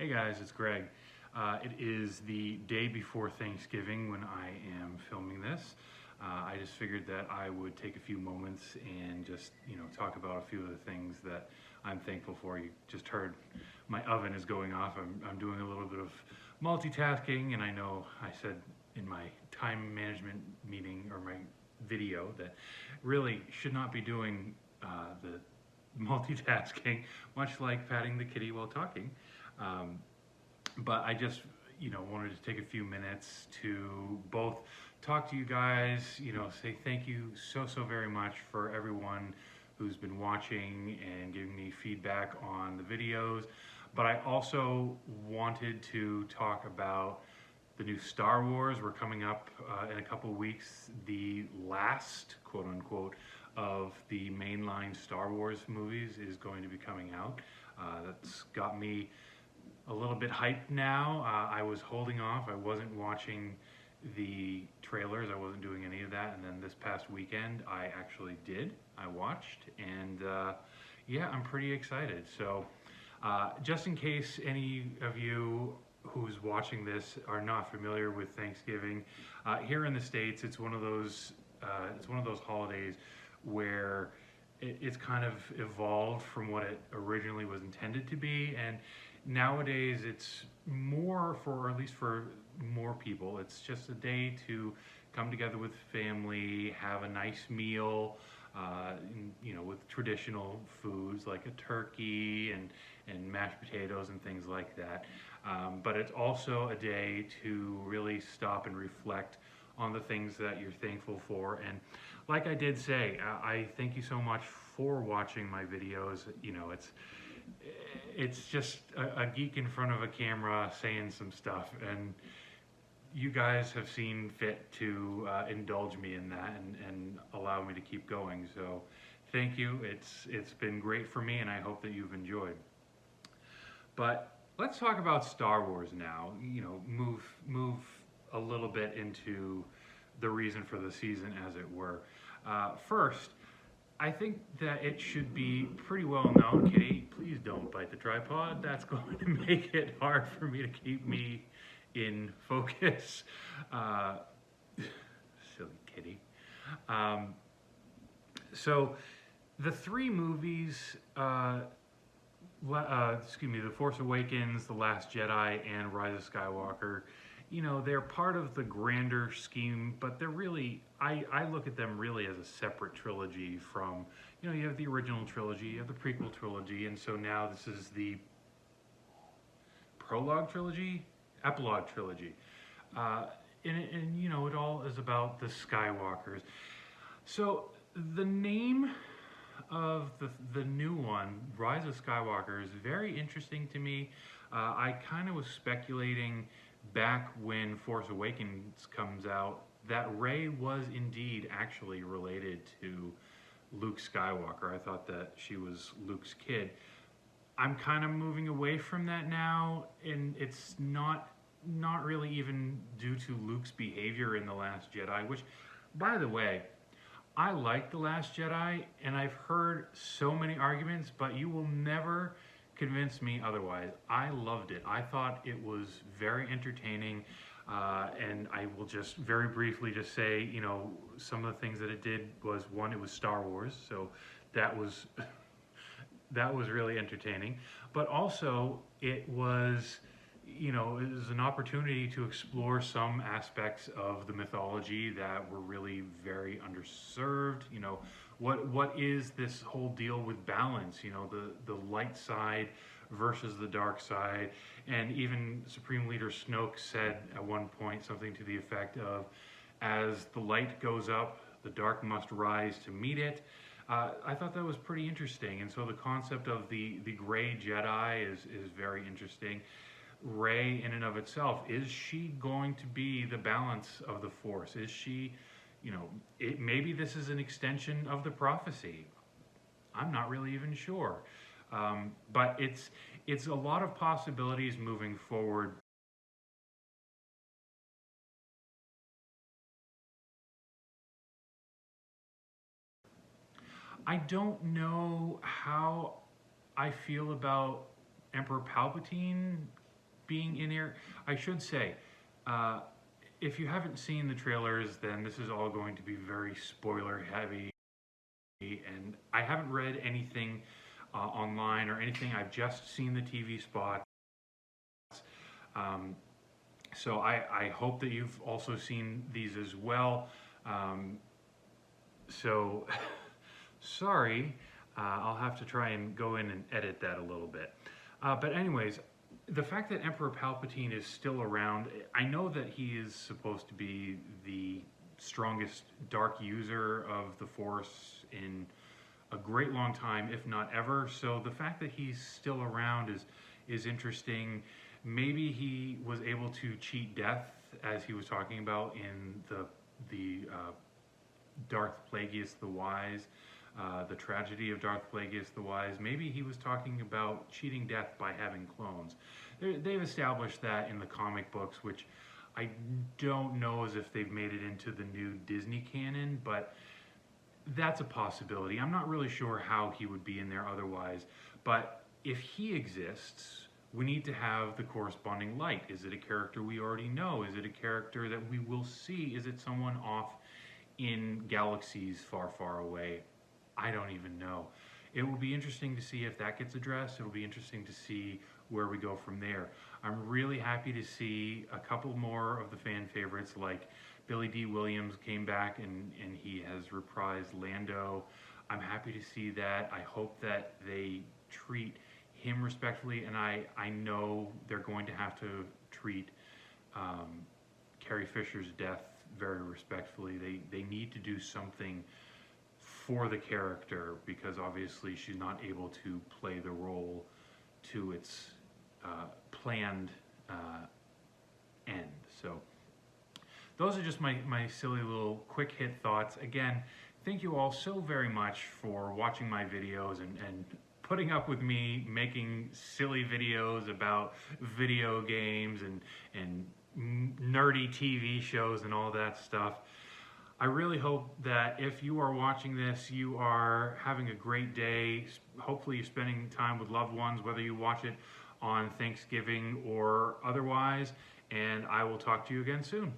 Hey guys, it's Greg. It is the day before Thanksgiving when I am filming this. I just figured that I would take a few moments and just, talk about a few of the things that I'm thankful for. You just heard my oven is going off. I'm doing a little bit of multitasking, and I know I said in my time management meeting or my video that really should not be doing the multitasking, much like patting the kitty while talking. But I just, wanted to take a few minutes to both talk to you guys, say thank you so very much for everyone who's been watching and giving me feedback on the videos. But I also wanted to talk about the new Star Wars. We're coming up in a couple of weeks, the last, quote unquote, of the mainline Star Wars movies is going to be coming out. That's got me a little bit hyped now. I was holding off. I wasn't watching the trailers. I wasn't doing any of that. And then this past weekend, I actually did. I watched, and yeah, I'm pretty excited. So just in case any of you who's watching this are not familiar with Thanksgiving, here in the States, it's one of those holidays where it's kind of evolved from what it originally was intended to be, and nowadays it's more for, or at least for more people, it's just a day to come together with family, have a nice meal, with traditional foods like a turkey and mashed potatoes and things like that. But it's also a day to really stop and reflect on the things that you're thankful for. And like I did say, I thank you so much for watching my videos. It's just a geek in front of a camera saying some stuff, and you guys have seen fit to indulge me in that and allow me to keep going. So thank you. It's been great for me, and I hope that you've enjoyed. But let's talk about Star Wars now. Move a little bit into the reason for the season, as it were. First, I think that it should be pretty well known. Kitty, please don't bite the tripod. That's going to make it hard for me to keep me in focus. Silly kitty. So the three movies, The Force Awakens, The Last Jedi, and Rise of Skywalker, they're part of the grander scheme, but they're really, I look at them really as a separate trilogy from, you have the original trilogy, you have the prequel trilogy, and so now this is the epilogue trilogy. It all is about the Skywalkers. So the name of the new one, Rise of Skywalker, is very interesting to me. I kind of was speculating back when Force Awakens comes out that Rey was indeed actually related to Luke Skywalker. I thought that she was Luke's kid. I'm kind of moving away from that now, and it's not really even due to Luke's behavior in The Last Jedi, which, by the way, I like The Last Jedi, and I've heard so many arguments, but you will never convince me otherwise. I loved it. I thought it was very entertaining, and I will just very briefly just say, some of the things that it did was, one, it was Star Wars, so that was really entertaining, but also it was an opportunity to explore some aspects of the mythology that were really very underserved. What is this whole deal with balance? The light side versus the dark side. And even Supreme Leader Snoke said at one point something to the effect of, as the light goes up, the dark must rise to meet it. I thought that was pretty interesting. And so the concept of the gray Jedi is very interesting. Rey, in and of itself, is she going to be the balance of the Force? Is she, maybe this is an extension of the prophecy. I'm not really even sure. But it's a lot of possibilities moving forward. I don't know how I feel about Emperor Palpatine being in here. I should say, if you haven't seen the trailers, then this is all going to be very spoiler heavy. And I haven't read anything online or anything. I've just seen the TV spots. So I hope that you've also seen these as well. So sorry, I'll have to try and go in and edit that a little bit. But anyways, the fact that Emperor Palpatine is still around, I know that he is supposed to be the strongest dark user of the Force in a great long time, if not ever. So the fact that he's still around is interesting. Maybe he was able to cheat death, as he was talking about in the Darth Plagueis the Wise, the tragedy of Darth Plagueis the Wise. Maybe he was talking about cheating death by having clones. They've established that in the comic books, which I don't know as if they've made it into the new Disney canon, but that's a possibility. I'm not really sure how he would be in there otherwise, but if he exists, we need to have the corresponding light. Is it a character we already know? Is it a character that we will see? Is it someone off in galaxies far, far away? I don't even know. It will be interesting to see if that gets addressed. It'll be interesting to see where we go from there. I'm really happy to see a couple more of the fan favorites, like Billy D. Williams came back and he has reprised Lando. I'm happy to see that. I hope that they treat him respectfully, and I know they're going to have to treat Carrie Fisher's death very respectfully. They need to do something for the character, because obviously she's not able to play the role to its planned end. So those are just my silly little quick hit thoughts. Again, thank you all so very much for watching my videos and putting up with me making silly videos about video games and nerdy TV shows and all that stuff. I really hope that if you are watching this, you are having a great day. Hopefully you're spending time with loved ones, whether you watch it on Thanksgiving or otherwise, and I will talk to you again soon.